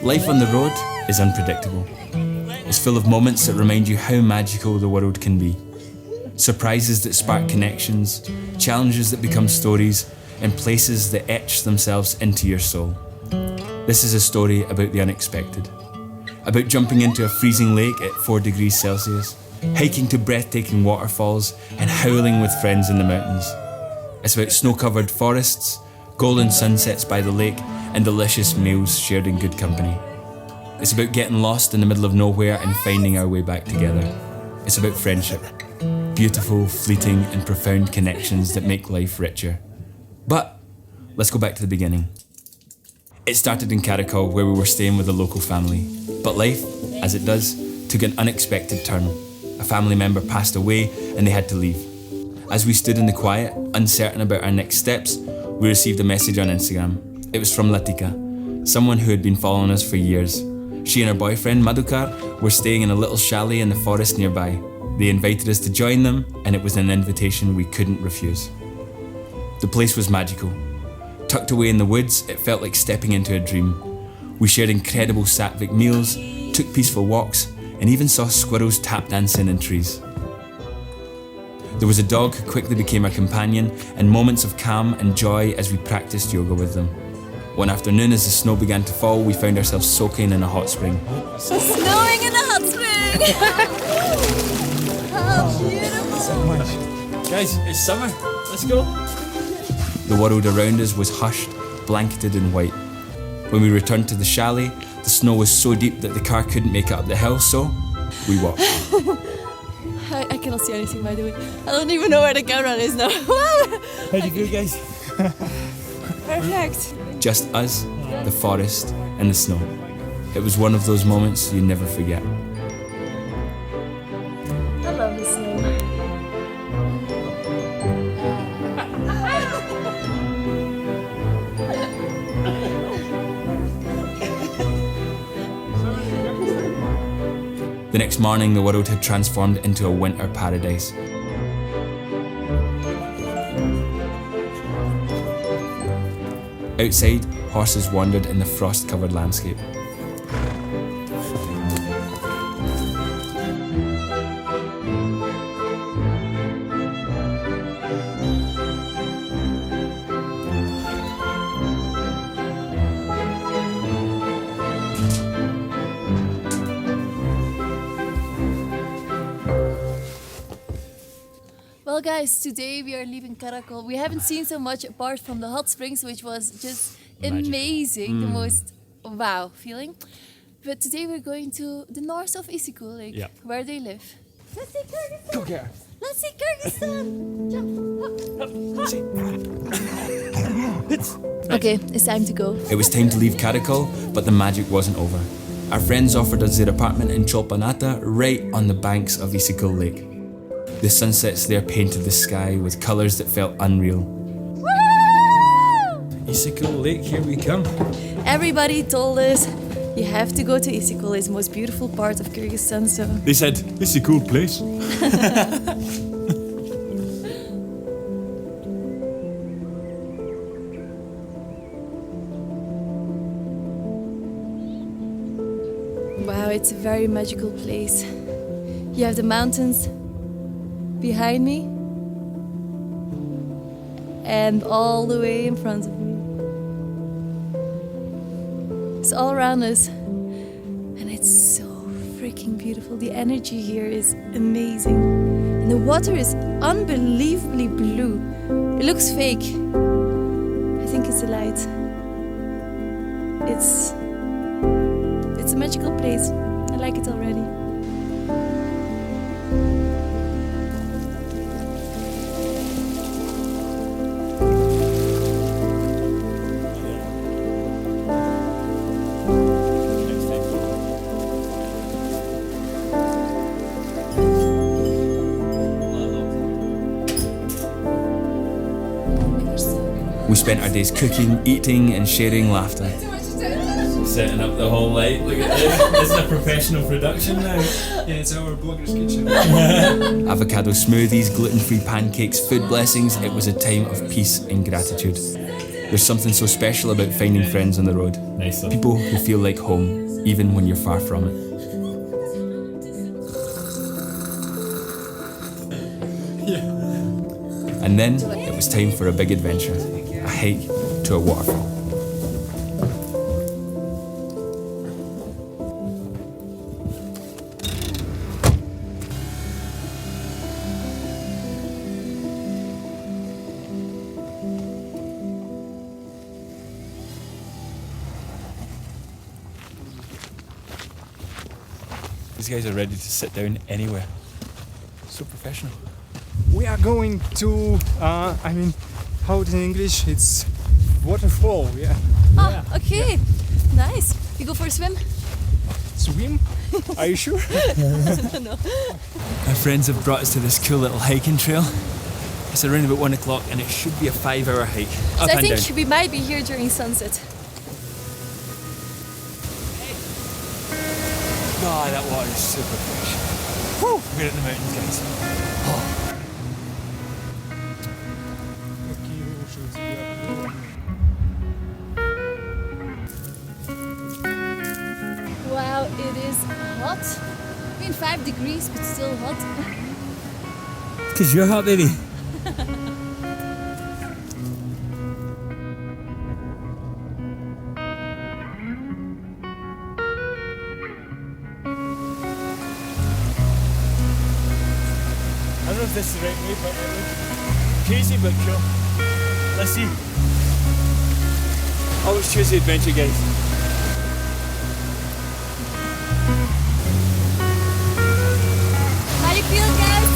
Life on the road is unpredictable. It's full of moments that remind you how magical the world can be. Surprises that spark connections, challenges that become stories, and places that etch themselves into your soul. This is a story about the unexpected. About jumping into a freezing lake at 4 degrees Celsius, hiking to breathtaking waterfalls, and howling with friends in the mountains. It's about snow-covered forests, golden sunsets by the lake, and delicious meals shared in good company. It's about getting lost in the middle of nowhere and finding our way back together. It's about friendship. Beautiful, fleeting, and profound connections that make life richer. But let's go back to the beginning. It started in Kyrgyzstan, where we were staying with a local family. But life, as it does, took an unexpected turn. A family member passed away and they had to leave. As we stood in the quiet, uncertain about our next steps, we received a message on Instagram. It was from Latika, someone who had been following us for years. She and her boyfriend, Madhukar, were staying in a little chalet in the forest nearby. They invited us to join them, and it was an invitation we couldn't refuse. The place was magical. Tucked away in the woods, it felt like stepping into a dream. We shared incredible Satvik meals, took peaceful walks, and even saw squirrels tap dancing in trees. There was a dog who quickly became our companion, and moments of calm and joy as we practiced yoga with them. One afternoon, as the snow began to fall, we found ourselves soaking in a hot spring. Snowing in a hot spring! How beautiful! So much. Guys, it's summer. Let's go. The world around us was hushed, blanketed in white. When we returned to the chalet, the snow was so deep that the car couldn't make it up the hill, so we walked. I cannot see anything, by the way. I don't even know where the camera is now. How do you feel, guys? Perfect. Just us, the forest, and the snow. It was one of those moments you never forget. I love the snow. The next morning, the world had transformed into a winter paradise. Outside, horses wandered in the frost-covered landscape. Well guys, today we are leaving Kyrgyzstan. We haven't seen so much apart from the hot springs, which was just amazing, the most wow feeling. But today we're going to the north of Issyk-Kul Lake, where they live. Let's see Kyrgyzstan! Go get her. Let's see Kyrgyzstan! Jump! Okay, it's time to go. It was time to leave Kyrgyzstan, but the magic wasn't over. Our friends offered us their apartment in Cholpanata, right on the banks of Issyk-Kul Lake. The sunsets there painted the sky with colours that felt unreal. Issyk-Kul Lake, here we come. Everybody told us you have to go to Issyk-Kul. It's the most beautiful part of Kyrgyzstan, so... They said, it's a cool place. Wow, it's a very magical place. You have the mountains behind me and all the way in front of me. It's all around us and it's so freaking beautiful. The energy here is amazing and the water is unbelievably blue. It looks fake. I think it's the light. It's a magical place. I like it already. We spent our days cooking, eating, and sharing laughter. Setting up the whole light. Look at this. This is a professional production now. Yeah, it's our blogger's kitchen. Avocado smoothies, gluten-free pancakes, food blessings. It was a time of peace and gratitude. There's something so special about finding friends on the road. Nice. People who feel like home, even when you're far from it. And then it was time for a big adventure, a hike to a waterfall. These guys are ready to sit down anywhere. So professional. We are going to, how it in English? It's waterfall, yeah. Ah, okay. Nice. You go for a swim? Swim? Are you sure? No. Our friends have brought us to this cool little hiking trail. It's around about 1 o'clock and it should be a 5-hour hike. So Up I and think down. we might be here during sunset. Oh, that water is super fresh. Woo! We're in the mountains, guys. Wow, it is hot. I mean 5 degrees, but still hot. Because you're hot, baby. I don't know if this is the right way, but it looks crazy but cool. Let's see. Always choose the adventure, guys. How do you feel, guys?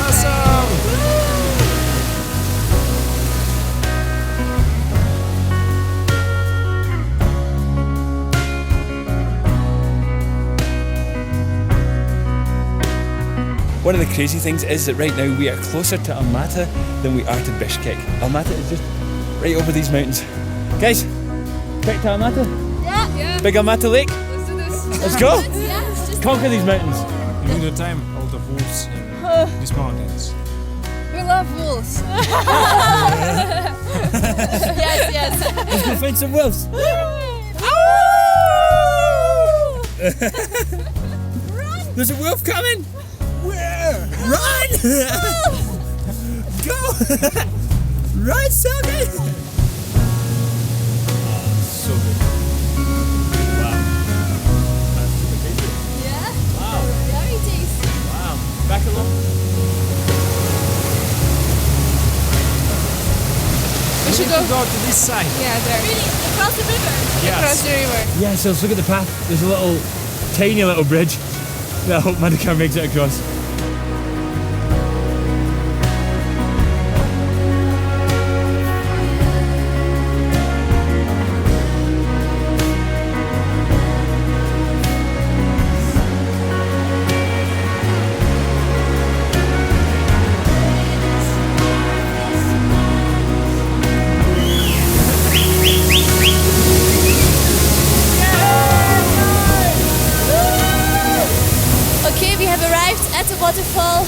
Awesome! One of the crazy things is that right now we are closer to Almaty than we are to Bishkek. Almaty is just right over these mountains. Guys, back to Almaty? Yeah. Big Almaty Lake? Let's do this. Let's go! Yeah, it's just Conquer these mountains. In the time, all the wolves in these mountains. we love wolves. yes. Let's go find some wolves. There's a wolf coming! Where? Run! Go! Run, Silky! So good. Wow. That's super tasty. Yeah. Wow. Very tasty. Wow. Back along. We should go to this side. Yeah, there. Really, across the river. Across the river. Yeah, so look at the path. There's a little, tiny little bridge that I hope Madaka makes it across. Okay, we have arrived at the waterfall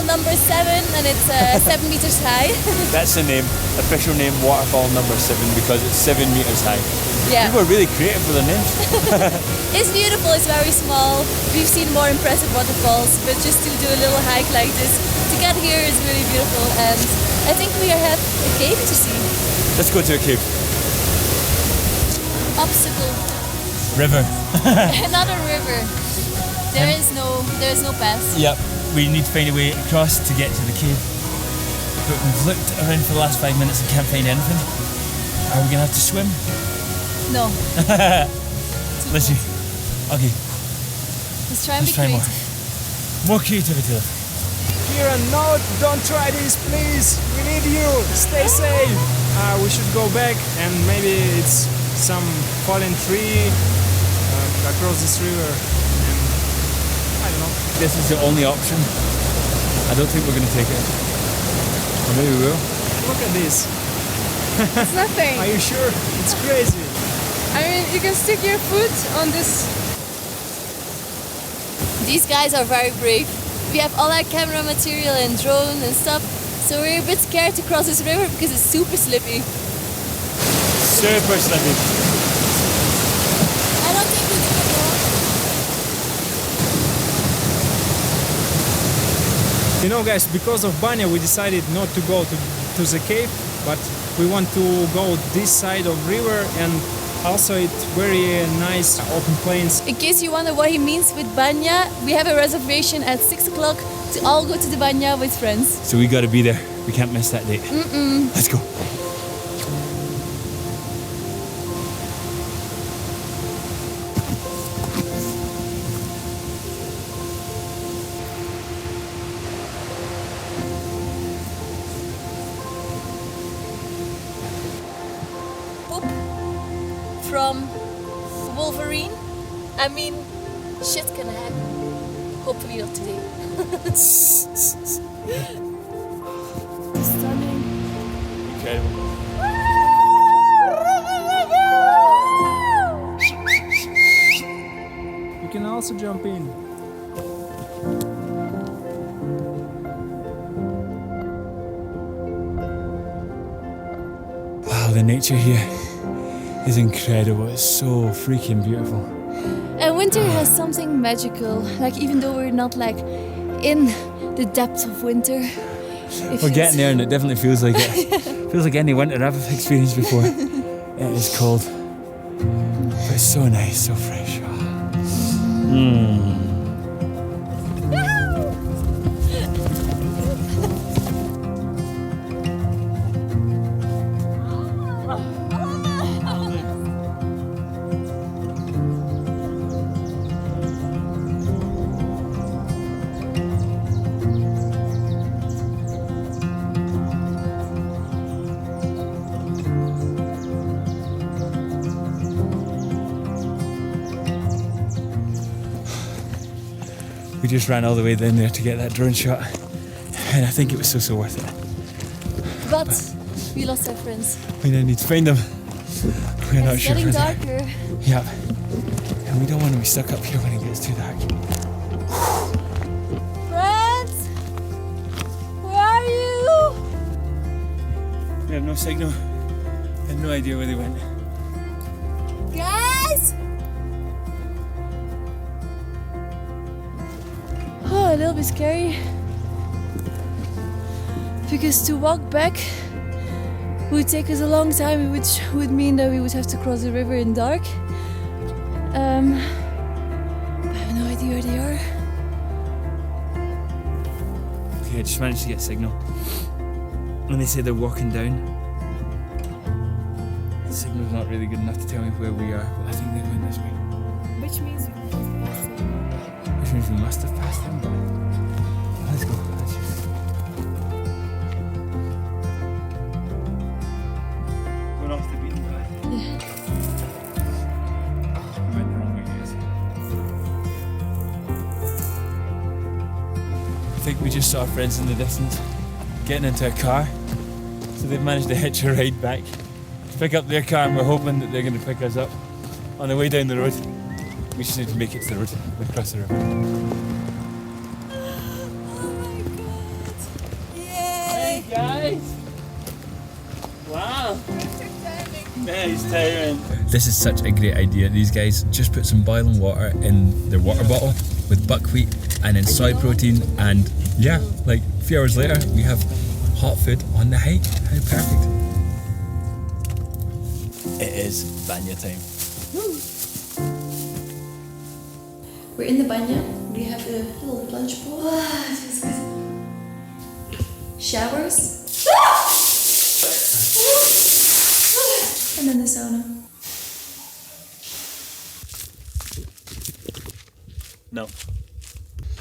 number 7, and it's 7 meters high. That's the name, official name, waterfall number 7, because it's 7 meters high. Yeah. People are really creative with their names. It's beautiful, it's very small. We've seen more impressive waterfalls, but just to do a little hike like this, to get here is really beautiful, and I think we have a cave to see. Let's go to a cave. Obstacle. River. Another river. There is no path. Yep, we need to find a way across to get to the cave. But we've looked around for the last 5 minutes and can't find anything. Are we gonna have to swim? No. Let's see. Okay, Let's try and let's be try creative. more creativity. Kira, no, don't try this, please. We need you. Stay safe. We should go back and maybe it's some fallen tree across this river. And I don't know. This is the only option. I don't think we're gonna take it. Or maybe we will. Look at this. It's nothing. Are you sure? It's crazy. I mean, you can stick your foot on this. These guys are very brave. We have all our camera material and drone and stuff, so we're a bit scared to cross this river because it's super slippy. super slippery. I don't think it's gonna go. You know, guys, because of Banya, we decided not to go to the cave, but we want to go this side of river, and also it's very nice open plains. In case you wonder what he means with banya, we have a reservation at 6 o'clock to all go to the banya with friends. So we gotta be there. We can't miss that date. Let's go. Poop from Wolverine. I mean, shit's gonna happen. Hopefully not today. Stunning. Incredible. You can also jump in. Wow, the nature here is incredible. It's so freaking beautiful. And winter has something magical. Like even though we're not like in the depths of winter, We're getting there, and it definitely feels like it. Feels like any winter I've experienced before. It is cold, but it's so nice, so fresh. We just ran all the way down there to get that drone shot, and I think it was so worth it. but we lost our friends. We now need to find them. We're not It's sure. getting where they- darker. Yeah, and we don't want to be stuck up here when it gets too dark. Friends, where are you? We have no signal. I have no idea where they went. Guys! Oh, a little bit scary. Because to walk back would take us a long time, which would mean that we would have to cross the river in dark. I have no idea where they are. Okay, I just managed to get signal. And they say they're walking down. The signal's not really good enough to tell me where we are, but I think they went this way. Which means Which means we must have passed them. Let's go. Let's just... Going off the beaten path. yeah. We went the wrong way, guys. I think we just saw our friends in the distance getting into a car. So they've managed to hitch a ride back to pick up their car, and we're hoping that they're going to pick us up on the way down the road. We just need to make it to the road and cross the river. Oh my god! Yay! Guys! Wow! Nice timing. This is such a great idea. These guys just put some boiling water in their water bottle with buckwheat and then soy protein, and yeah, like a few hours later we have hot food on the hike. How perfect. It is banya time. We're in the banya. We have a little lunch bowl. Showers. And then the sauna. No.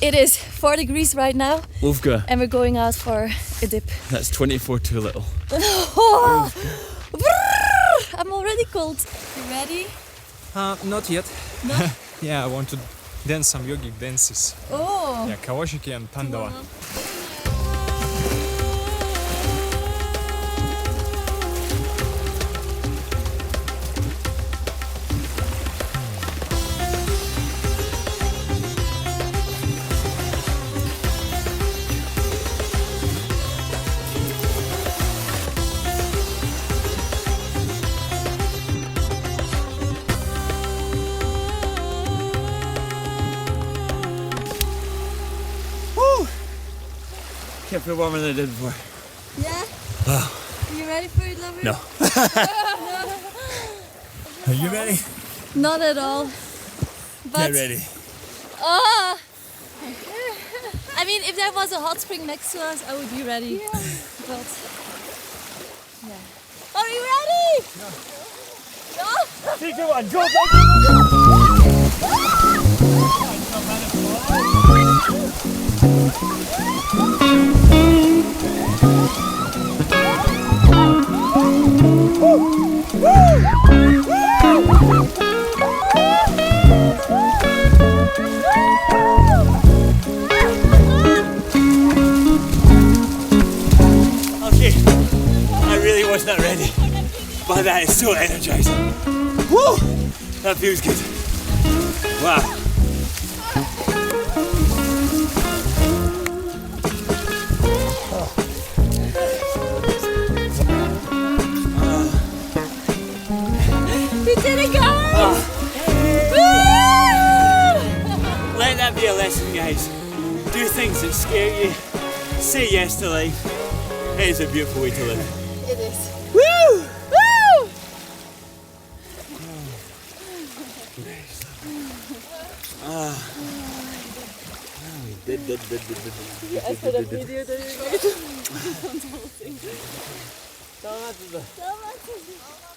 It is 4 degrees right now, Uvka, and we're going out for a dip. that's 24 too little. Oh, I'm already cold. You ready? Not yet. Yeah, I want to dance some yogic dances. Oh. Yeah, Kawashiki and Tandawa. I feel warmer than I did before. Yeah? Wow. Are you ready for it, lover? No. Are you ready? Not at all. But Get ready. Ah! I mean, if there was a hot spring next to us, I would be ready. Yeah. But yeah. Are you ready? No. No? 3, 2, 1, go! Okay, I really was not ready, but that is so energizing. Woo! That feels good. Wow. We did it, guys! Let that be a lesson, guys. Do things that scare you. Say yes to life. It is a beautiful way to live. It is. Woo! Woo! I saw that video that you made. So much.